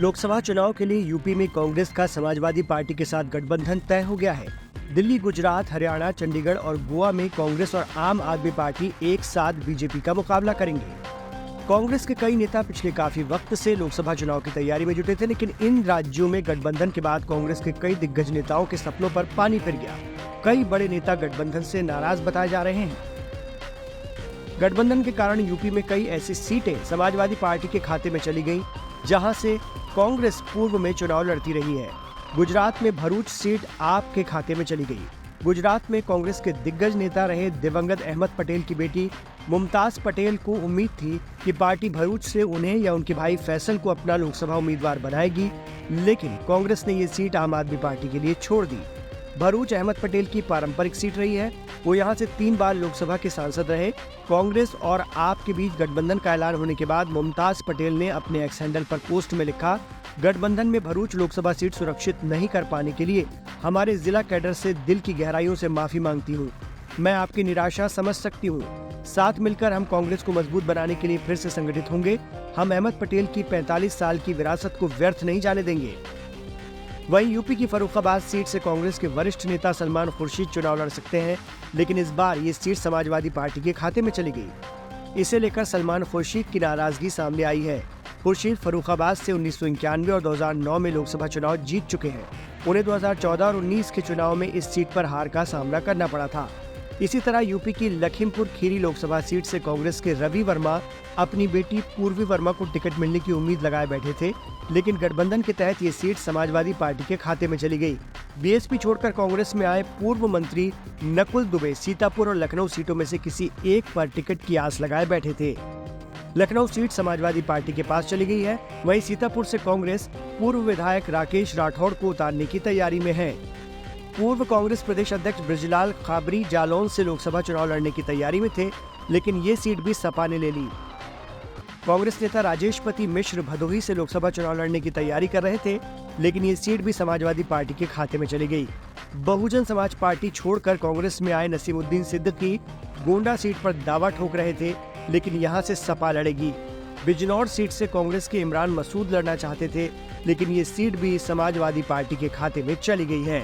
लोकसभा चुनाव के लिए यूपी में कांग्रेस का समाजवादी पार्टी के साथ गठबंधन तय हो गया है। दिल्ली, गुजरात, हरियाणा, चंडीगढ़ और गोवा में कांग्रेस और आम आदमी पार्टी एक साथ बीजेपी का मुकाबला करेंगे। कांग्रेस के कई नेता पिछले काफी वक्त से लोकसभा चुनाव की तैयारी में जुटे थे, लेकिन इन राज्यों में गठबंधन के बाद कांग्रेस के कई दिग्गज नेताओं के सपनों पर पानी फिर गया। कई बड़े नेता गठबंधन से नाराज बताए जा रहे हैं। गठबंधन के कारण यूपी में कई ऐसी सीटें समाजवादी पार्टी के खाते में चली गईं, जहां से कांग्रेस पूर्व में चुनाव लड़ती रही है। गुजरात में भरूच सीट आप के खाते में चली गई। गुजरात में कांग्रेस के दिग्गज नेता रहे दिवंगत अहमद पटेल की बेटी मुमताज पटेल को उम्मीद थी कि पार्टी भरूच से उन्हें या उनके भाई फैसल को अपना लोकसभा उम्मीदवार बनाएगी, लेकिन कांग्रेस ने ये सीट आम आदमी पार्टी के लिए छोड़ दी। भरूच अहमद पटेल की पारंपरिक सीट रही है। वो यहाँ से 3 बार लोकसभा के सांसद रहे। कांग्रेस और आप के बीच गठबंधन का ऐलान होने के बाद मुमताज पटेल ने अपने एक्स हैंडल पर पोस्ट में लिखा, गठबंधन में भरूच लोकसभा सीट सुरक्षित नहीं कर पाने के लिए हमारे जिला कैडर से दिल की गहराइयों से माफी मांगती हूँ। मैं आपकी निराशा समझ सकती हूँ। साथ मिलकर हम कांग्रेस को मजबूत बनाने के लिए फिर से संगठित होंगे। हम अहमद पटेल की 45 साल की विरासत को व्यर्थ नहीं जाने देंगे। वहीं यूपी की फर्रुखाबाद सीट से कांग्रेस के वरिष्ठ नेता सलमान खुर्शीद चुनाव लड़ सकते हैं, लेकिन इस बार ये सीट समाजवादी पार्टी के खाते में चली गई। इसे लेकर सलमान खुर्शीद की नाराजगी सामने आई है। खुर्शीद फर्रुखाबाद से 1991 और 2009 में लोकसभा चुनाव जीत चुके हैं। उन्हें 2014 और 19 के चुनाव में इस सीट पर हार का सामना करना पड़ा था। इसी तरह यूपी की लखीमपुर खीरी लोकसभा सीट से कांग्रेस के रवि वर्मा अपनी बेटी पूर्वी वर्मा को टिकट मिलने की उम्मीद लगाए बैठे थे, लेकिन गठबंधन के तहत ये सीट समाजवादी पार्टी के खाते में चली गई। बीएसपी छोड़कर कांग्रेस में आए पूर्व मंत्री नकुल दुबे सीतापुर और लखनऊ सीटों में से किसी एक पर टिकट की आस लगाए बैठे थे। लखनऊ सीट समाजवादी पार्टी के पास चली गई है। वहीं सीतापुर से कांग्रेस पूर्व विधायक राकेश राठौड़ को उतारने की तैयारी में है। पूर्व कांग्रेस प्रदेश अध्यक्ष ब्रजलाल खाबरी जालौन से लोकसभा चुनाव लड़ने की तैयारी में थे, लेकिन ये सीट भी सपा ने ले ली। कांग्रेस नेता राजेश पति मिश्र भदोही से लोकसभा चुनाव लड़ने की तैयारी कर रहे थे, लेकिन ये सीट भी समाजवादी पार्टी के खाते में चली गई। बहुजन समाज पार्टी छोड़कर कांग्रेस में आए नसीमुद्दीन सिद्दीकी गोंडा सीट पर दावा ठोक रहे थे, लेकिन यहाँ से सपा लड़ेगी। बिजनौर सीट से कांग्रेस के इमरान मसूद लड़ना चाहते थे, लेकिन ये सीट भी समाजवादी पार्टी के खाते में चली गई है।